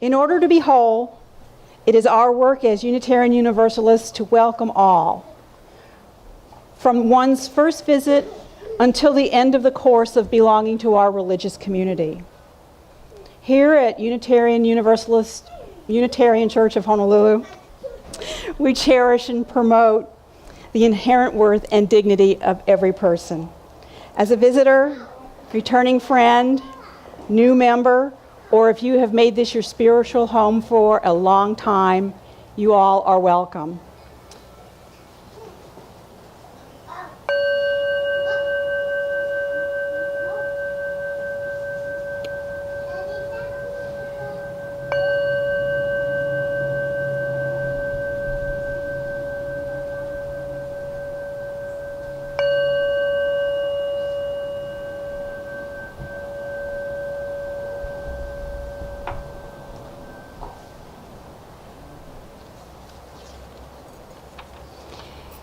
In order to be whole, it is our work as Unitarian Universalists to welcome all, from one's first visit until the end of the course of belonging to our religious community. Here at Unitarian Church of Honolulu, we cherish and promote the inherent worth and dignity of every person. As a visitor, returning friend, new member, or if you have made this your spiritual home for a long time, you all are welcome.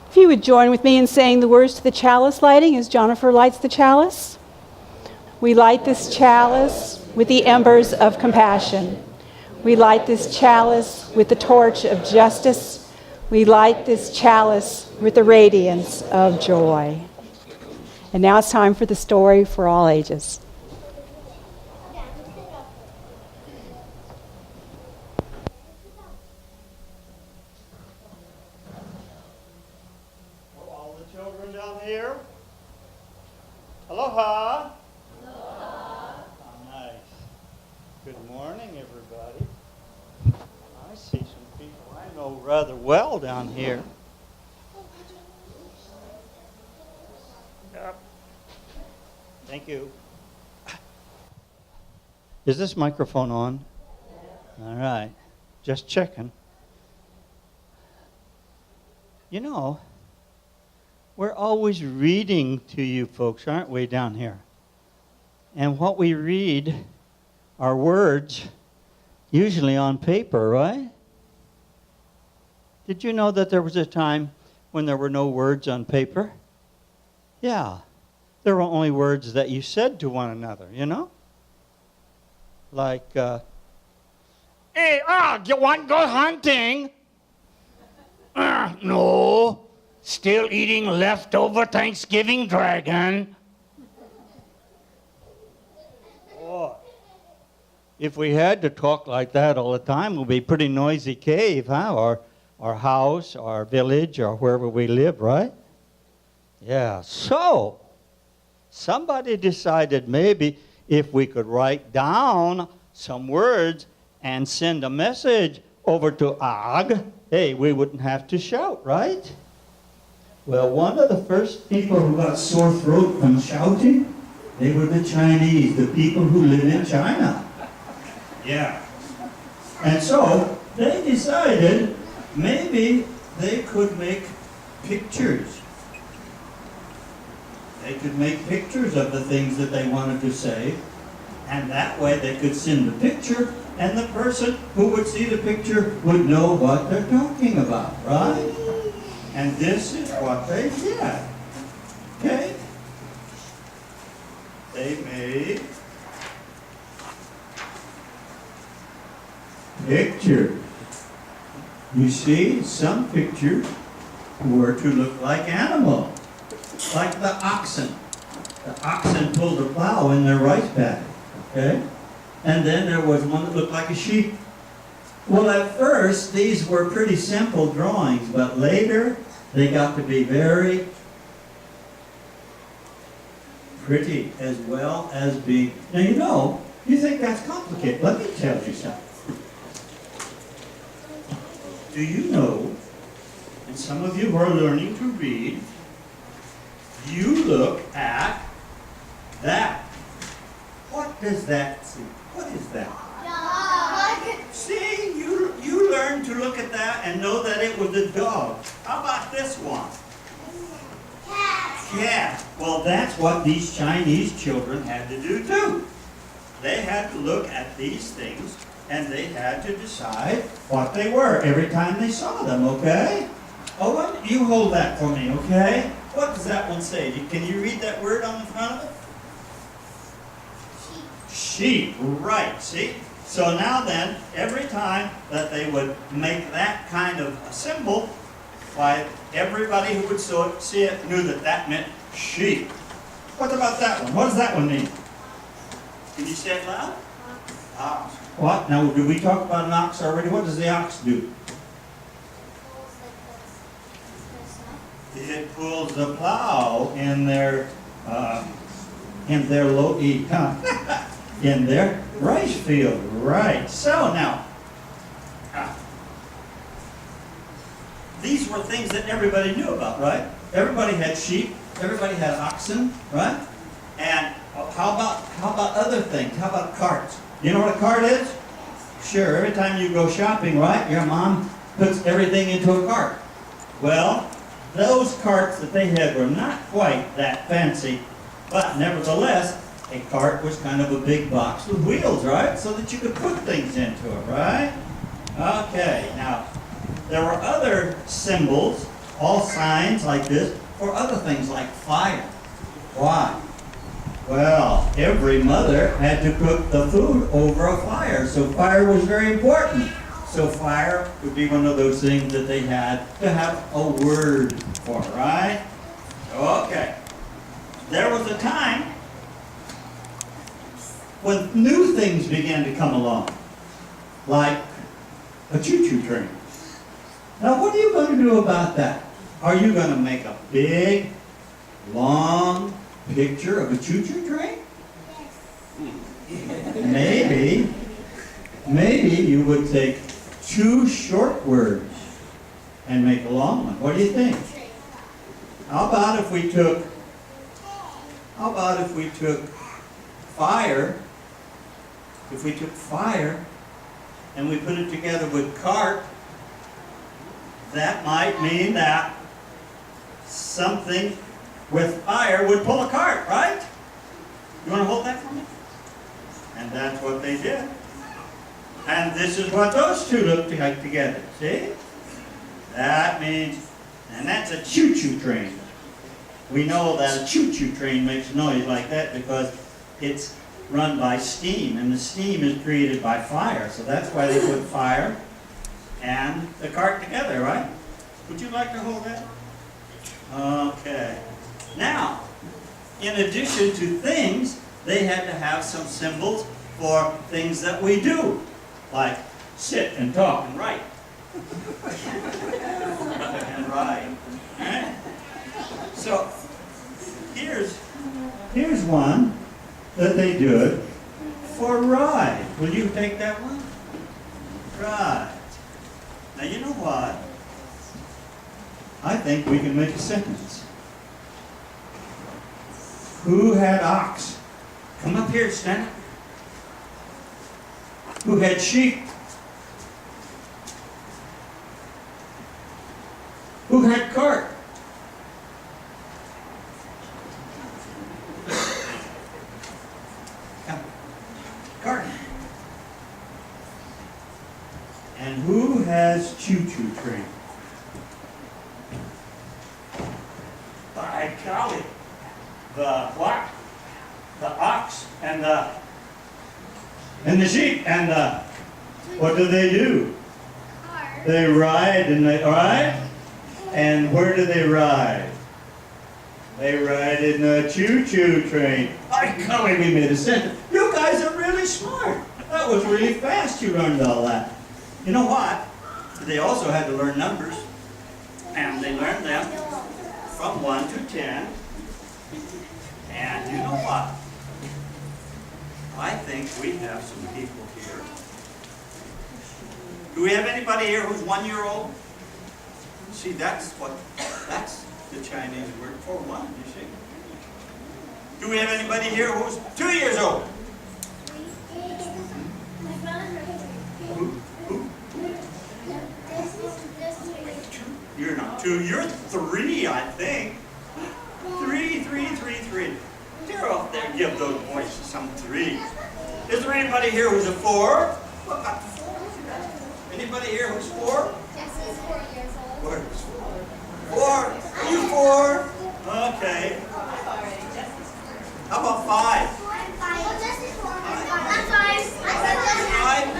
If you would join with me in saying the words to the chalice lighting as Jennifer lights the chalice. We light this chalice with the embers of compassion. We light this chalice with the torch of justice. We light this chalice with the radiance of joy. And now it's time for the story for all ages. Here. Aloha. Aloha. Oh, nice. Good morning, everybody. I see some people I know rather well down here. Yep. Thank you. Is this microphone on? All right. Just checking. You know, we're always reading to you folks, aren't we, down here? And what we read are words, usually on paper, right? Did you know that there was a time when there were no words on paper? Yeah. There were only words that you said to one another, you know? Like, hey, you want to go hunting? No. Still eating leftover Thanksgiving dragon. Boy, if we had to talk like that all the time, it would be a pretty noisy cave, huh? Or our house, our village, or wherever we live, right? Yeah, so somebody decided maybe if we could write down some words and send a message over to Ag, hey, we wouldn't have to shout, right? Well, one of the first people who got sore throat from shouting, they were the Chinese, the people who live in China. Yeah. And so they decided maybe they could make pictures. They could make pictures of the things that they wanted to say, and that way they could send the picture, and the person who would see the picture would know what they're talking about, right? And this is what they did. Okay? They made pictures. You see, some pictures were to look like animals, like the oxen. The oxen pulled a plow in their rice paddy. Okay? And then there was one that looked like a sheep. Well, at first, these were pretty simple drawings, but later, they got to be very pretty as well as being... Now, you know, you think that's complicated. Let me tell you something. Do you know, and some of you who are learning to read, you look at that. What does that see? What is that? Dog. See, you learned to look at that and know that it was a dog. How about this one? Cat. Cat. Well, that's what these Chinese children had to do too. They had to look at these things and they had to decide what they were every time they saw them, okay? Owen, you hold that for me, okay? What does that one say? Can you read that word on the front of it? Sheep, right, see? So now then, every time that they would make that kind of a symbol, why, everybody who would see it knew that that meant sheep. What about that one? What does that one mean? Can you say it loud? Ox. What? Now, did we talk about an ox already? What does the ox do? It pulls the plow in their in their rice field. Right. So now, these were things that everybody knew about, right? Everybody had sheep. Everybody had oxen, right? And how about other things? How about carts? You know what a cart is? Sure. Every time you go shopping, right? Your mom puts everything into a cart. Well, those carts that they had were not quite that fancy, but nevertheless, a cart was kind of a big box with wheels, right? So that you could put things into it, right? Okay, now, there were other symbols, all signs like this, for other things like fire. Why? Well, every mother had to cook the food over a fire, so fire was very important. So fire would be one of those things that they had to have a word for, right? Okay. There was a time when new things began to come along, like a choo-choo train. Now, what are you going to do about that? Are you going to make a big, long picture of a choo-choo train? Yes. Maybe you would take 2 short words and make a long one. What do you think? How about if we took fire, and we put it together with cart, that might mean that something with fire would pull a cart, right? You want to hold that for me? And that's what they did. And this is what those two look like together, see? That means, and that's a choo-choo train. We know that a choo-choo train makes noise like that because it's run by steam, and the steam is created by fire. So that's why they put fire and the cart together, right? Would you like to hold that? Okay. Now, in addition to things, they had to have some symbols for things that we do, like sit and talk and write. And write. Right? So, here's one that they did for ride. Will you take that one? Ride. Now, you know what? I think we can make a sentence. Who had ox? Come up here, stand up. Who had sheep? Who had cart? Cart. And who has choo-choo train? By golly. The what? The ox and the sheep and what do? They ride and they ride. And where do they ride? They ride in a choo-choo train. By golly, we made a sentence. You guys are really smart. That was really fast you learned all that. You know what? They also had to learn numbers. And they learned them from 1 to 10. And you know what? I think we have some people here. Do we have anybody here who's 1 year old? See, that's the Chinese word for one, you see. Do we have anybody here who's 2 years old? Who? You're not 2, you're 3, I think. 3. They're off there, give those boys some 3s. Is there anybody here who's a 4? What about 4? Anybody here who's 4? Yes, he's 4 years old. 4? Are you 4? Okay. How about 5? I'm 5. I'm 5.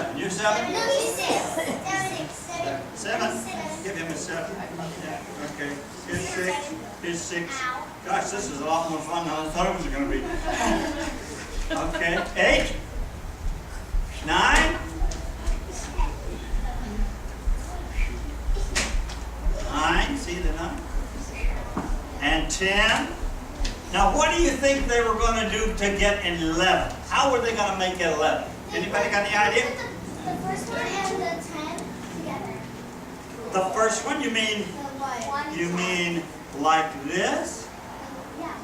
7. You're 7? No, he's 6. 7? Give him a 7. Yeah, okay. Here's 6. Here's 6. Gosh, this is a lot more fun than I thought it was going to be. Okay. 8. 9. 9. See the 9? And 10. Now, what do you think they were going to do to get 11? How were they going to make it 11? Anybody got any idea? The first one and the 10 together. The first one, you mean like this? Yeah.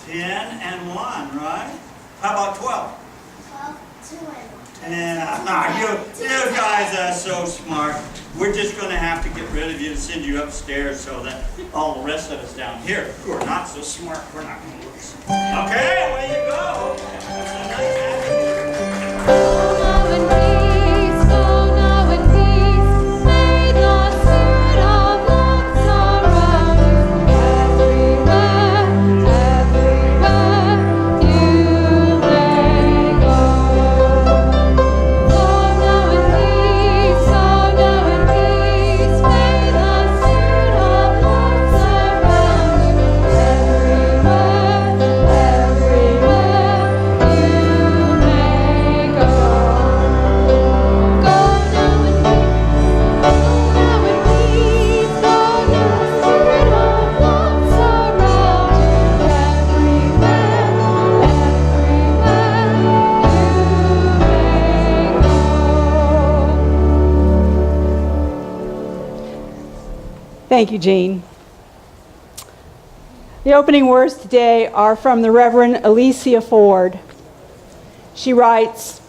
10 and 1, right? How about 12? 12, 2 and 1. Yeah, you guys are so smart. We're just going to have to get rid of you and send you upstairs so that all the rest of us down here who are not so smart, we're not going to lose. Okay, away you go. That's a nice Thank you, Jean. The opening words today are from the Reverend Alicia Ford. She writes,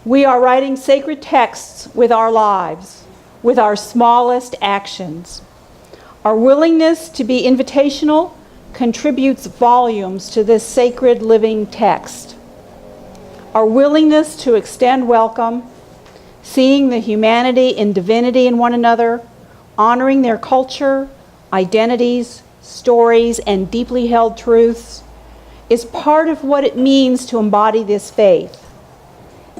"We are writing sacred texts with our lives, with our smallest actions. Our willingness to be invitational contributes volumes to this sacred living text. Our willingness to extend welcome, seeing the humanity and divinity in one another, honoring their culture, identities, stories, and deeply held truths, is part of what it means to embody this faith.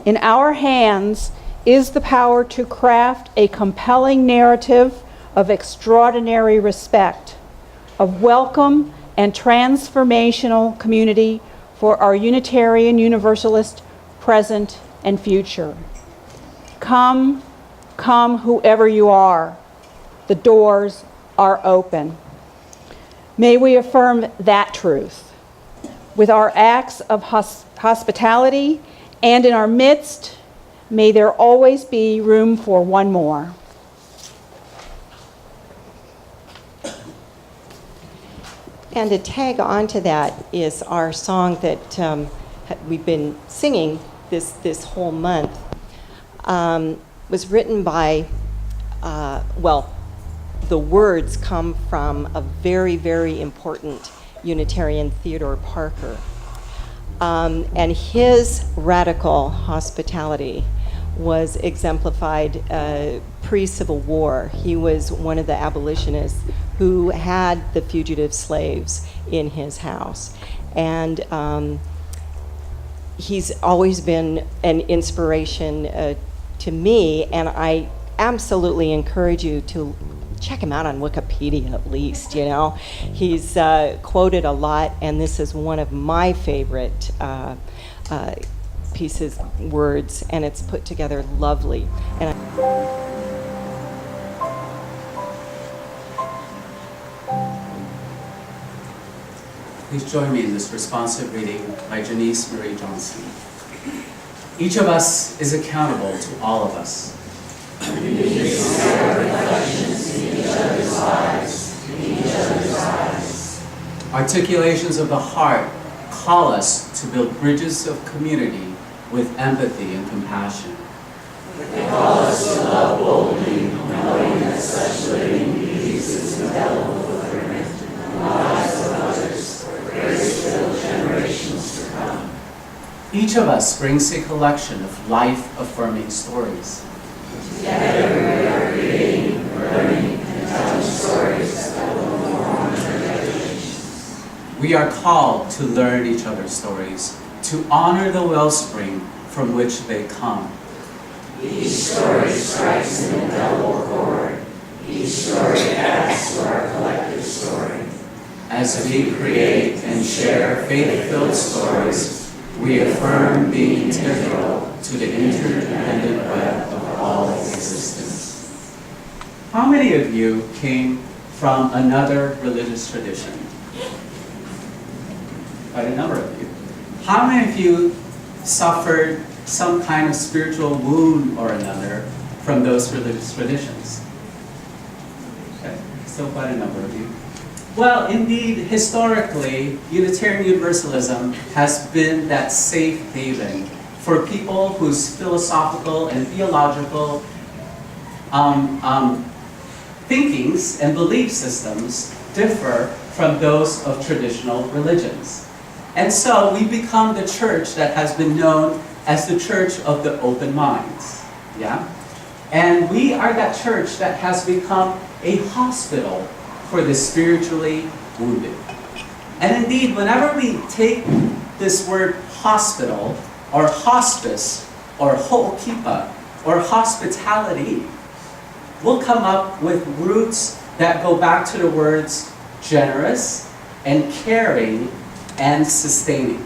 In our hands is the power to craft a compelling narrative of extraordinary respect, of welcome and transformational community for our Unitarian Universalist present and future. Come, come, whoever you are. The doors are open." May we affirm that truth with our acts of hospitality, and in our midst, may there always be room for one more. And to tag on to that is our song that we've been singing this whole month. Was written by, the words come from a very, very important Unitarian, Theodore Parker. And his radical hospitality was exemplified pre-Civil War. He was one of the abolitionists who had the fugitive slaves in his house. And he's always been an inspiration to me, and I absolutely encourage you to check him out on Wikipedia at least, you know. He's quoted a lot, and this is one of my favorite words, and it's put together lovely. And Please join me in this responsive reading by Janice Marie Johnson. Each of us is accountable to all of us. Articulations of the heart call us to build bridges of community with empathy and compassion. They call us to love boldly, knowing that such living leaves its indelible footprint in the lives of others for grace-filled generations to come. Each of us brings a collection of life-affirming stories. Together we are creating, learning, and telling stories that will inform generations. We are called to learn each other's stories, to honor the wellspring from which they come. Each story strikes an indelible chord. Each story adds to our collective story. As we create and share faith-filled stories, we affirm being integral to the interdependent web of all existence. How many of you came from another religious tradition? Quite a number of you. How many of you suffered some kind of spiritual wound or another from those religious traditions? Okay, still quite a number of you. Well, indeed, historically, Unitarian Universalism has been that safe haven for people whose philosophical and theological thinkings and belief systems differ from those of traditional religions. And so we become the church that has been known as the church of the open minds. Yeah? And we are that church that has become a hospital for the spiritually wounded. And indeed, whenever we take this word hospital, or hospice, or ho'okipa, or hospitality, we'll come up with roots that go back to the words generous and caring and sustaining.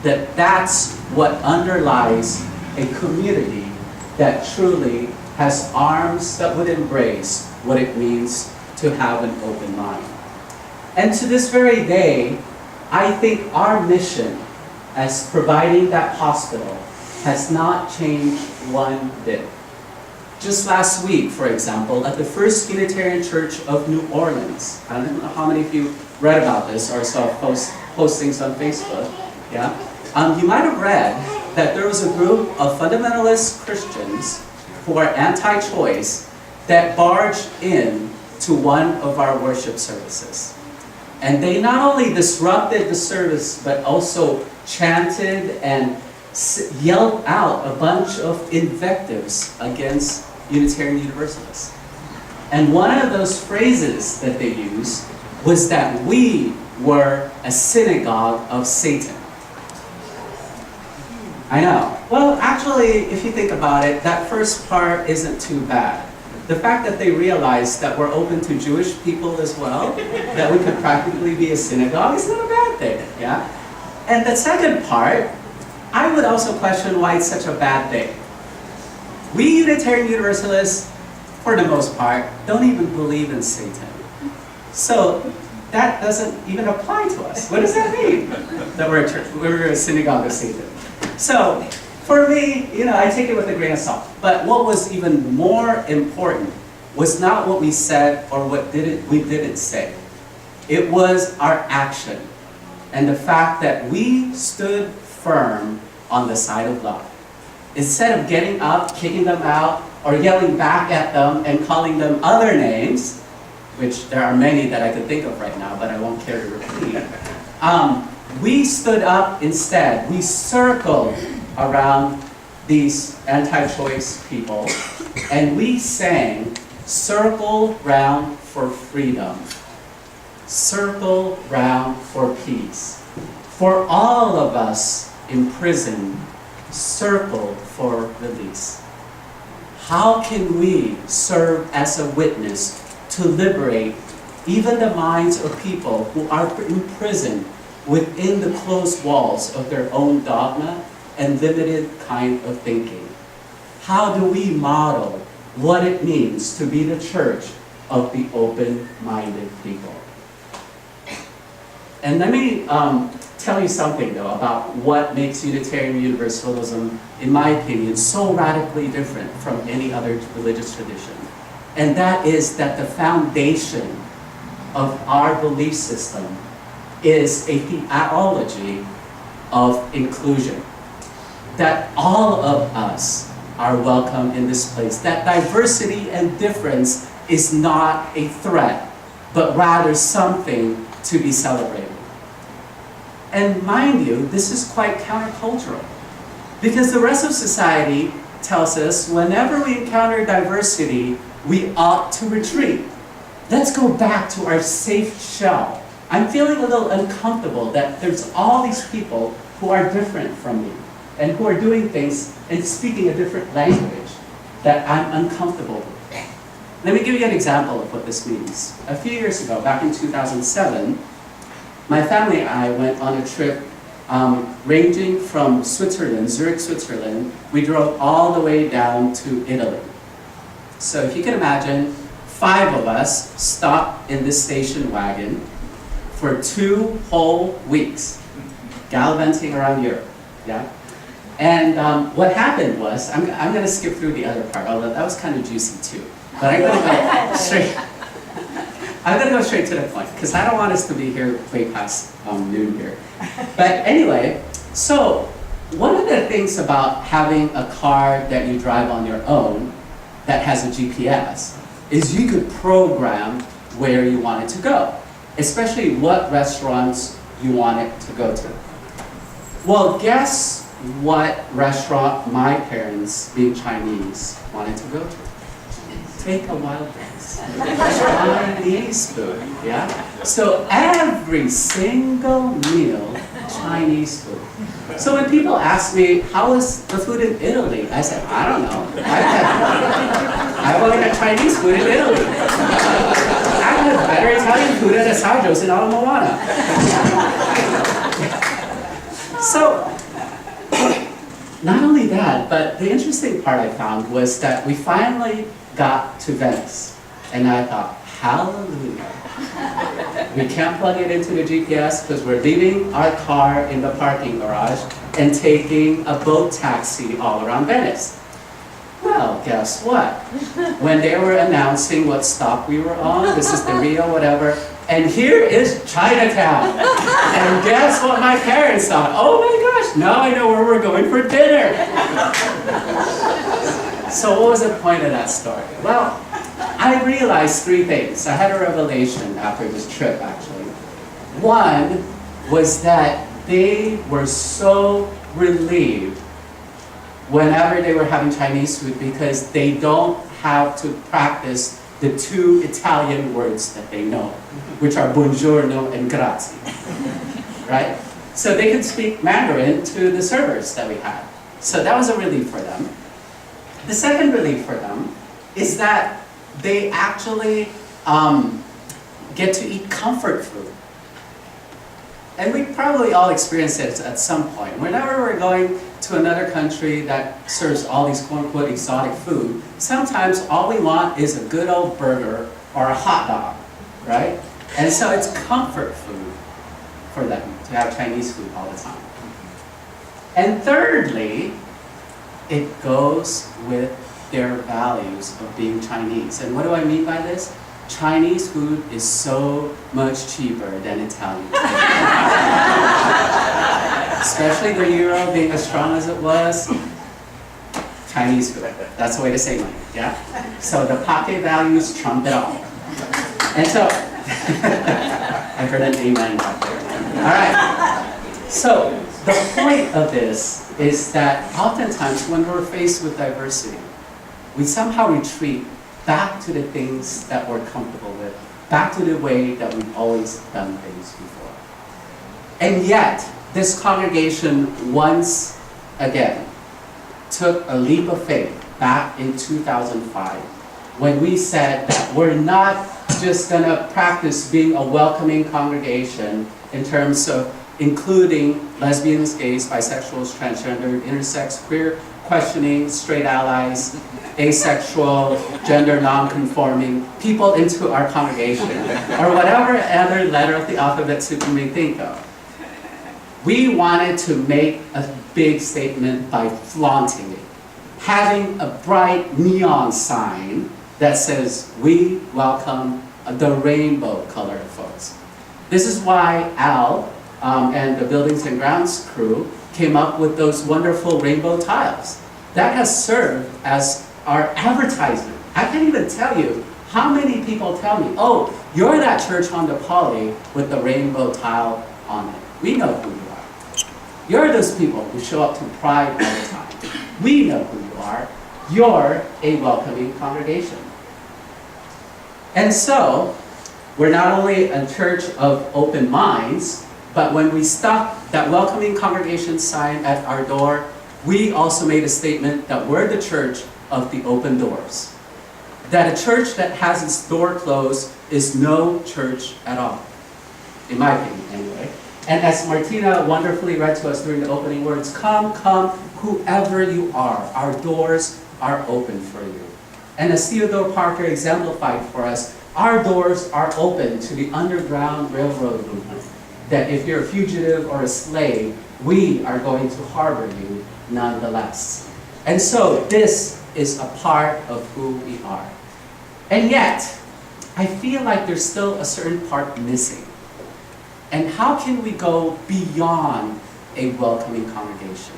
That's what underlies a community that truly has arms that would embrace what it means to have an open mind. And to this very day, I think our mission as providing that hospital has not changed one bit. Just last week, for example, at the First Unitarian Church of New Orleans, I don't know how many of you read about this or saw postings on Facebook, yeah? You might have read that there was a group of fundamentalist Christians who are anti-choice that barged in to one of our worship services. And they not only disrupted the service, but also chanted and yelled out a bunch of invectives against Unitarian Universalists. And one of those phrases that they used was that we were a synagogue of Satan. I know. Well, actually, if you think about it, that first part isn't too bad. The fact that they realized that we're open to Jewish people as well, that we could practically be a synagogue, is not a bad thing, yeah? And the second part, I would also question why it's such a bad thing. We Unitarian Universalists, for the most part, don't even believe in Satan. So that doesn't even apply to us. What does that mean? That we're a church, we're a synagogue of Satan. So for me, I take it with a grain of salt. But what was even more important was not what we said or what we didn't say. It was our action and the fact that we stood firm on the side of love. Instead of getting up, kicking them out, or yelling back at them and calling them other names, which there are many that I could think of right now, but I won't care to repeat, we stood up instead. We circled around these anti-choice people, and we sang, "Circle round for freedom, circle round for peace. For all of us imprisoned, circle for release." How can we serve as a witness to liberate even the minds of people who are imprisoned within the closed walls of their own dogma and limited kind of thinking? How do we model what it means to be the church of the open-minded people? And let me tell you something, though, about what makes Unitarian Universalism, in my opinion, so radically different from any other religious tradition. And that is that the foundation of our belief system is a theology of inclusion. That all of us are welcome in this place. That diversity and difference is not a threat, but rather something to be celebrated. And mind you, this is quite countercultural, because the rest of society tells us whenever we encounter diversity, we ought to retreat. Let's go back to our safe shell. I'm feeling a little uncomfortable that there's all these people who are different from me and who are doing things and speaking a different language. that I'm uncomfortable with. Let me give you an example of what this means. A few years ago, back in 2007, my family and I went on a trip ranging from Switzerland, Zurich, Switzerland. We drove all the way down to Italy. So if you can imagine, 5 of us stopped in this station wagon for 2 whole weeks, gallivanting around Europe. Yeah? And what happened was, I'm going to skip through the other part, although that was kind of juicy too. But I'm going to go straight. I'm going to go straight to the point, because I don't want us to be here way past noon here. But anyway, so one of the things about having a car that you drive on your own that has a GPS is you could program where you want it to go, especially what restaurants you want it to go to. Well, guess what restaurant my parents, being Chinese, wanted to go to? Take a wild guess. Chinese food, yeah? So every single meal, Chinese food. So when people ask me, how is the food in Italy? I said, I don't know. I've only had Chinese food in Italy. I've had better Italian food at Assaggio's in Ala Moana. So, not only that, but the interesting part I found was that we finally got to Venice. And I thought, hallelujah. We can't plug it into the GPS because we're leaving our car in the parking garage and taking a boat taxi all around Venice. Well, guess what? When they were announcing what stop we were on, this is the Rio whatever, and here is Chinatown. And guess what my parents thought? Oh my gosh, now I know where we're going for dinner. So what was the point of that story? Well, I realized 3 things. I had a revelation after this trip, actually. One was that they were so relieved whenever they were having Chinese food because they don't have to practice the 2 Italian words that they know, which are buongiorno and grazie, right? So they could speak Mandarin to the servers that we had. So that was a relief for them. The second relief for them is that they actually get to eat comfort food. And we probably all experienced it at some point. Whenever we're going to another country that serves all these quote-unquote exotic food, sometimes all we want is a good old burger or a hot dog, right? And so it's comfort food for them to have Chinese food all the time. And thirdly, it goes with their values of being Chinese. And what do I mean by this? Chinese food is so much cheaper than Italian food. Especially the euro being as strong as it was. Chinese food, that's the way to save money, yeah? So the pocket values trump it all. And so, I heard an amen out there. All right, so the point of this is that oftentimes when we're faced with diversity, we somehow retreat back to the things that we're comfortable with, back to the way that we've always done things before. And yet, this congregation once again took a leap of faith back in 2005 when we said that we're not just going to practice being a welcoming congregation in terms of including lesbians, gays, bisexuals, transgender, intersex, queer, questioning, straight allies, asexual, gender non-conforming people into our congregation, or whatever other letter of the alphabet you may think of. We wanted to make a big statement by flaunting it, having a bright neon sign that says, we welcome the rainbow colored folks. This is why Al and the Buildings and Grounds crew came up with those wonderful rainbow tiles. That has served as our advertisement. I can't even tell you how many people tell me, oh, you're that church on the Poly with the rainbow tile on it. We know who you are. You're those people who show up to Pride all the time. We know who you are. You're a welcoming congregation. And so, we're not only a church of open minds, but when we stuck that welcoming congregation sign at our door, we also made a statement that we're the church of the open doors. That a church that has its door closed is no church at all, in my opinion anyway. And as Martina wonderfully read to us during the opening words, come, come, whoever you are, our doors are open for you. And as Theodore Parker exemplified for us, our doors are open to the Underground Railroad movement. That if you're a fugitive or a slave, we are going to harbor you nonetheless. And so this is a part of who we are. And yet, I feel like there's still a certain part missing. And how can we go beyond a welcoming congregation?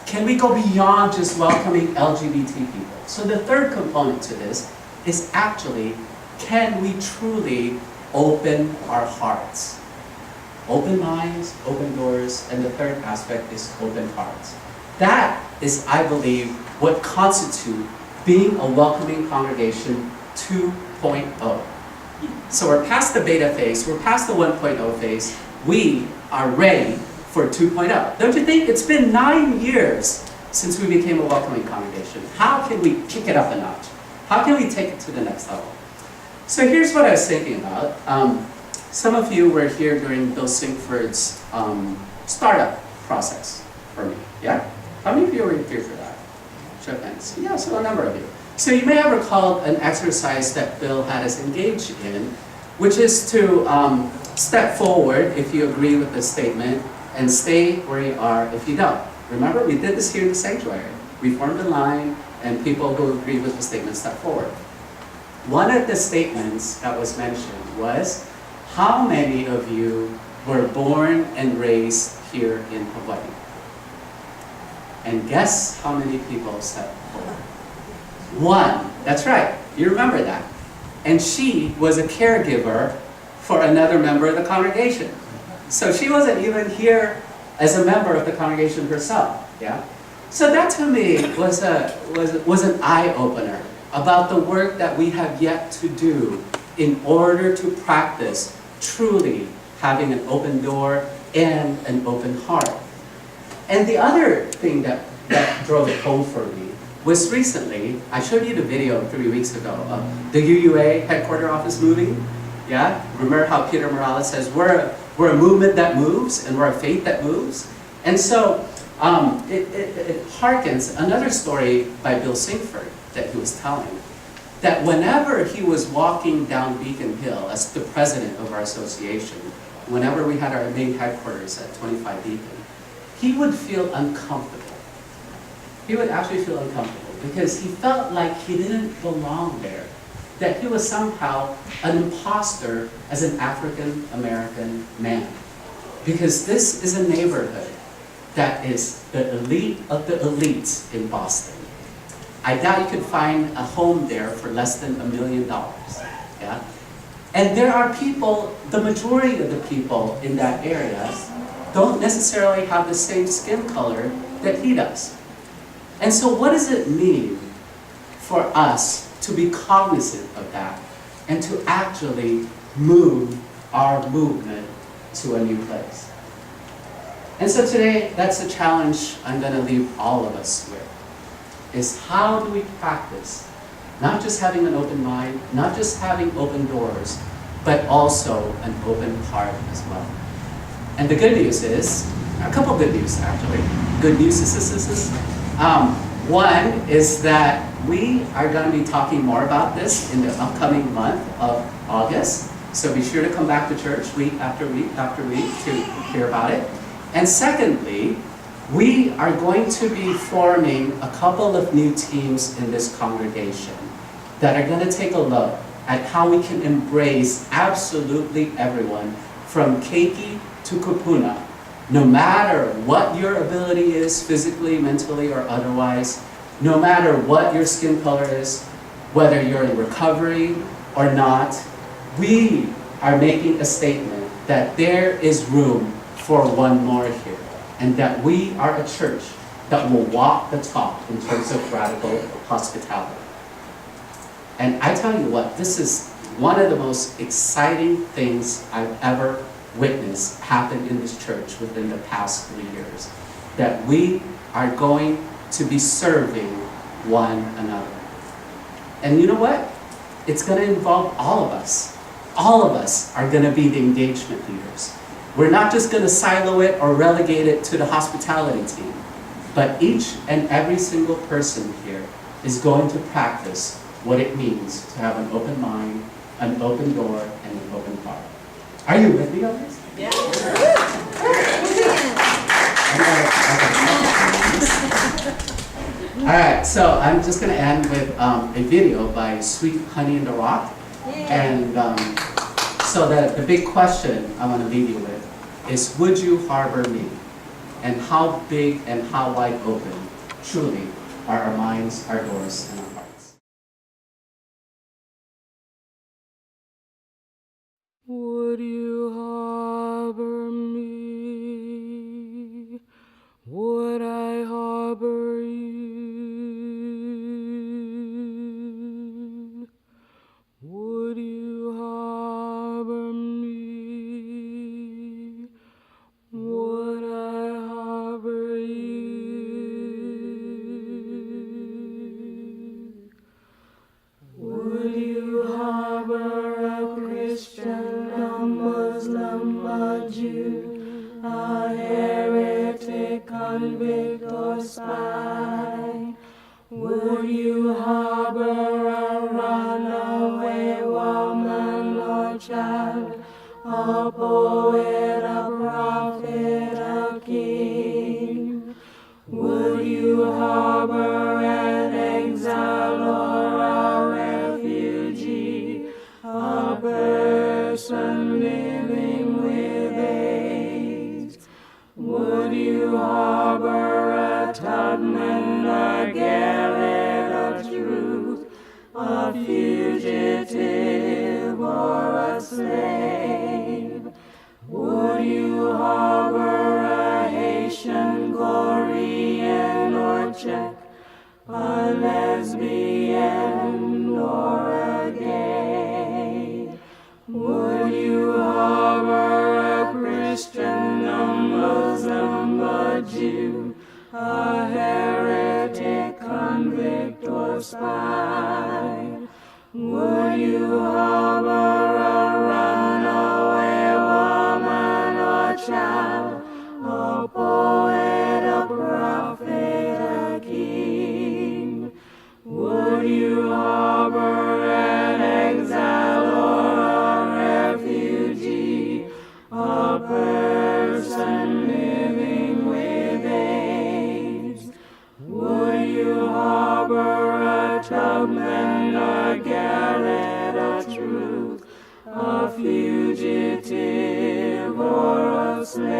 Can we go beyond just welcoming LGBT people? So the third component to this is actually, can we truly open our hearts? Open minds, open doors, and the third aspect is open hearts. That is, I believe, what constitutes being a welcoming congregation 2.0. So we're past the beta phase, we're past the 1.0 phase, we are ready for 2.0. Don't you think? It's been 9 years since we became a welcoming congregation. How can we kick it up a notch? How can we take it to the next level? So here's what I was thinking about. Some of you were here during Bill Sinkford's startup process for me, yeah? How many of you were here for that? Show of hands. Yeah, so a number of you. So you may have recalled an exercise that Bill had us engaged in, which is to step forward if you agree with the statement and stay where you are if you don't. Remember, we did this here in the sanctuary. We formed a line and people who agreed with the statement step forward. One of the statements that was mentioned was, how many of you were born and raised here in Hawaii? And guess how many people stepped forward? One. That's right. You remember that. And she was a caregiver for another member of the congregation. So she wasn't even here as a member of the congregation herself. Yeah. So that to me was an eye-opener about the work that we have yet to do in order to practice truly having an open door and an open heart. And the other thing that drove it home for me was recently, I showed you the video 3 weeks ago of the UUA headquarter office moving. Yeah? Remember how Peter Morales says, we're a movement that moves and we're a faith that moves? And so it harkens another story by Bill Sinkford that he was telling, that whenever he was walking down Beacon Hill as the president of our association, whenever we had our main headquarters at 25 Beacon, he would feel uncomfortable. He would actually feel uncomfortable because he felt like he didn't belong there, that he was somehow an imposter as an African American man. Because this is a neighborhood that is the elite of the elites in Boston. I doubt you could find a home there for less than $1 million. Yeah? And there are people, the majority of the people in that area don't necessarily have the same skin color that he does. And so what does it mean for us to be cognizant of that and to actually move our movement to a new place? And so today, that's the challenge I'm going to leave all of us with, is how do we practice not just having an open mind, not just having open doors, but also an open heart as well. And the good news is, a couple good news actually. Good news is one is that we are going to be talking more about this in the upcoming month of August. So be sure to come back to church week after week after week to hear about it. And secondly, we are going to be forming a couple of new teams in this congregation that are going to take a look at how we can embrace absolutely everyone from keiki to kupuna. No matter what your ability is, physically, mentally, or otherwise, no matter what your skin color is, whether you're in recovery or not, we are making a statement that there is room for one more here, and that we are a church that will walk the talk in terms of radical hospitality. And I tell you what, this is one of the most exciting things I've ever witnessed happen in this church within the past 3 years. That we are going to be serving one another. And you know what? It's going to involve all of us. All of us are going to be the engagement leaders. We're not just going to silo it or relegate it to the hospitality team, but each and every single person here is going to practice what it means to have an open mind, an open door, and an open heart. Are you with me on this? Yeah. All right, so I'm just going to end with a video by Sweet Honey in the Rock. And so the big question I want to leave you with is, would you harbor me? And how big and how wide open, truly, are our minds, our doors, and our hearts? Would you harbor me? Would I harbor you? Would you harbor me? Would I harbor you? Would you harbor a Christian, a Muslim, a Jew, a heretic, convict, or spy? Would you harbor a runaway woman or child, a poet, a prophet, a king? Would you harbor an exile or a refugee, a person living with AIDS? Would you harbor a Tubman, a Garrett, a Truth, a fugitive or a slave? Would you harbor a Haitian, Korean, or Czech, a lesbian or a gay? Would you harbor a Christian, a Muslim, a Jew, a heretic, convict, or spy? Would you harbor a runaway woman or child, a poet, a prophet, a king? Would you harbor an exile or a refugee, a person living with AIDS? Would you harbor a Tubman, a Garrett, a Truth, a fugitive or a slave?